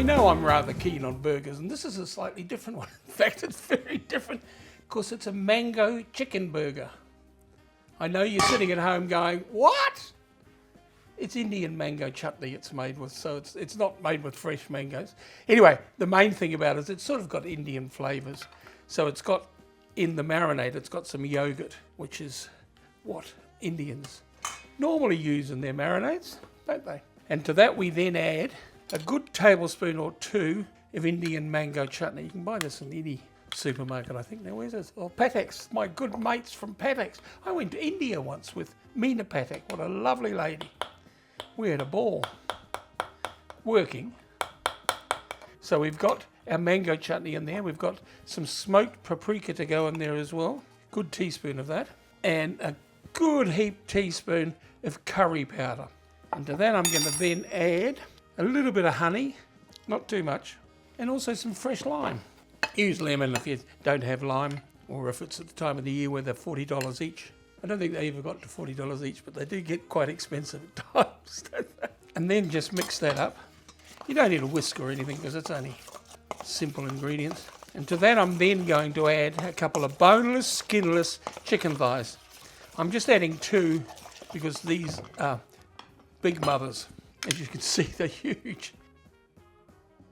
we know I'm rather keen on burgers, and this is a slightly different one. In fact, it's very different because it's a mango chicken burger. I know you're sitting at home going, what? It's Indian mango chutney it's made with, so it's not made with fresh mangoes. Anyway, the main thing about it is it's sort of got Indian flavours. So it's got, in the marinade, it's got some yogurt, which is what Indians normally use in their marinades, don't they? And to that we then add a good tablespoon or two of Indian mango chutney. You can buy this in any supermarket, I think. Now, where's this? Oh, Patek's, my good mates from Patek's. I went to India once with Meena Patek. What a lovely lady. We had a ball working. So we've got our mango chutney in there. We've got some smoked paprika to go in there as well. Good teaspoon of that. And a good heaped teaspoon of curry powder. And to that I'm going to then add a little bit of honey, not too much, and also some fresh lime. Use lemon if you don't have lime, or if it's at the time of the year where they're $40 each. I don't think they ever got to $40 each, but they do get quite expensive at times, don't they? And then just mix that up. You don't need a whisk or anything because it's only simple ingredients. And to that I'm then going to add a couple of boneless, skinless chicken thighs. I'm just adding 2 because these are big mothers. As you can see, they're huge.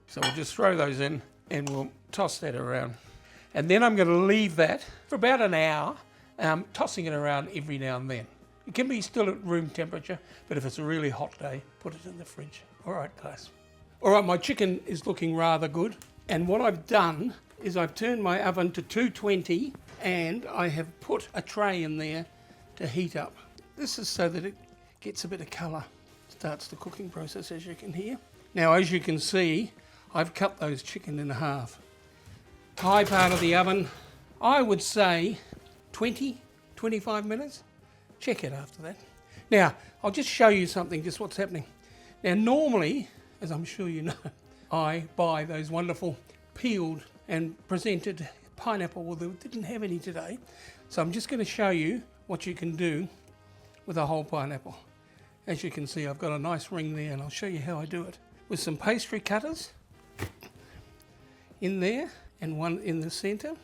So we'll just throw those in and we'll toss that around. And then I'm going to leave that for about an hour, tossing it around every now and then. It can be still at room temperature, but if it's a really hot day, put it in the fridge. All right, guys. All right, my chicken is looking rather good. And what I've done is I've turned my oven to 220 and I have put a tray in there to heat up. This is so that it gets a bit of colour. Starts the cooking process, as you can hear. Now, as you can see, I've cut those chicken in half. High part of the oven, I would say 20, 25 minutes. Check it after that. Now, I'll just show you something, just what's happening. Now, normally, as I'm sure you know, I buy those wonderful peeled and presented pineapple. Well, they didn't have any today. So I'm just going to show you what you can do with a whole pineapple. As you can see, I've got a nice ring there, and I'll show you how I do it. With some pastry cutters in there, and one in the centre.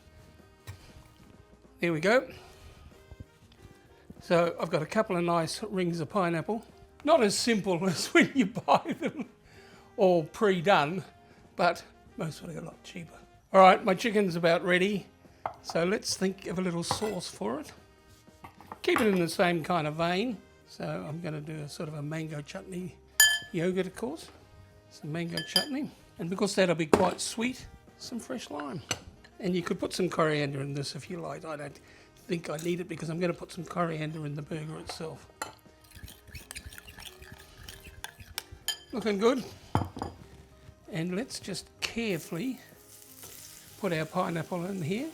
There we go. So I've got a couple of nice rings of pineapple. Not as simple as when you buy them all pre-done, but mostly a lot cheaper. All right, my chicken's about ready. So let's think of a little sauce for it. Keep it in the same kind of vein. So I'm going to do a sort of a mango chutney yogurt, of course. Some mango chutney. And because that'll be quite sweet, some fresh lime. And you could put some coriander in this if you like. I don't think I need it because I'm going to put some coriander in the burger itself. Looking good. And let's just carefully put our pineapple in here.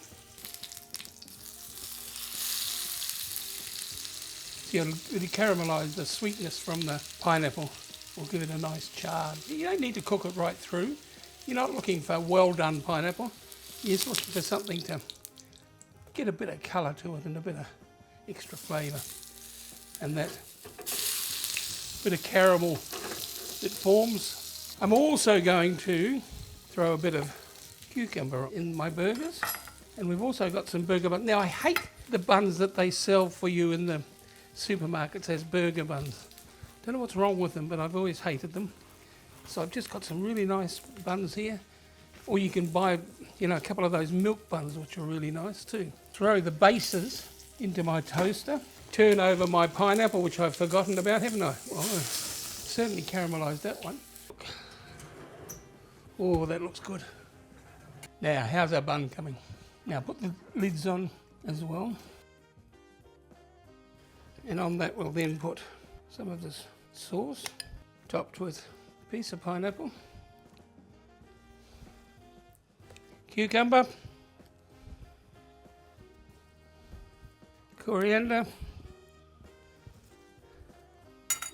It'll caramelise the sweetness from the pineapple. Will give it a nice char. You don't need to cook it right through. You're not looking for well done pineapple. You're just looking for something to get a bit of colour to it and a bit of extra flavour. And that bit of caramel that forms. I'm also going to throw a bit of cucumber in my burgers. And we've also got some burger buns. Now, I hate the buns that they sell for you in the supermarkets as burger buns. Don't know what's wrong with them, but I've always hated them. So I've just got some really nice buns here. Or you can buy, a couple of those milk buns, which are really nice too. Throw the bases into my toaster. Turn over my pineapple, which I've forgotten about, haven't I? Well, I've certainly caramelised that one. Oh, that looks good. Now, how's our bun coming? Now, put the lids on as well. And on that we'll then put some of this sauce, topped with a piece of pineapple, cucumber, coriander,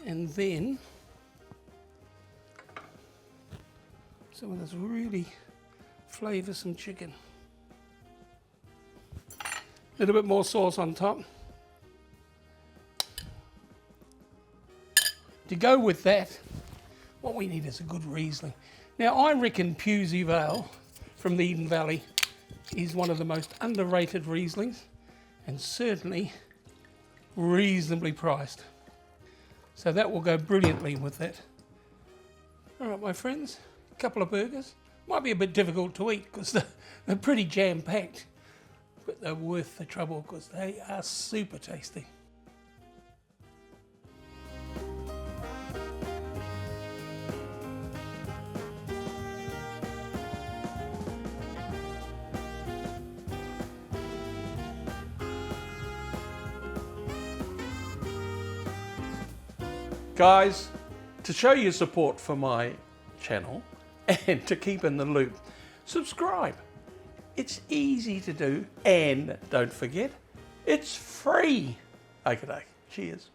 and then some of this really flavoursome chicken. A little bit more sauce on top. To go with that, what we need is a good Riesling. Now I reckon Pewsey Vale from the Eden Valley is one of the most underrated Rieslings, and certainly reasonably priced. So that will go brilliantly with that. All right, my friends, a couple of burgers. Might be a bit difficult to eat because they're pretty jam-packed, but they're worth the trouble because they are super tasty. Guys, to show your support for my channel and to keep in the loop, subscribe. It's easy to do, and don't forget, it's free. Okay, cheers.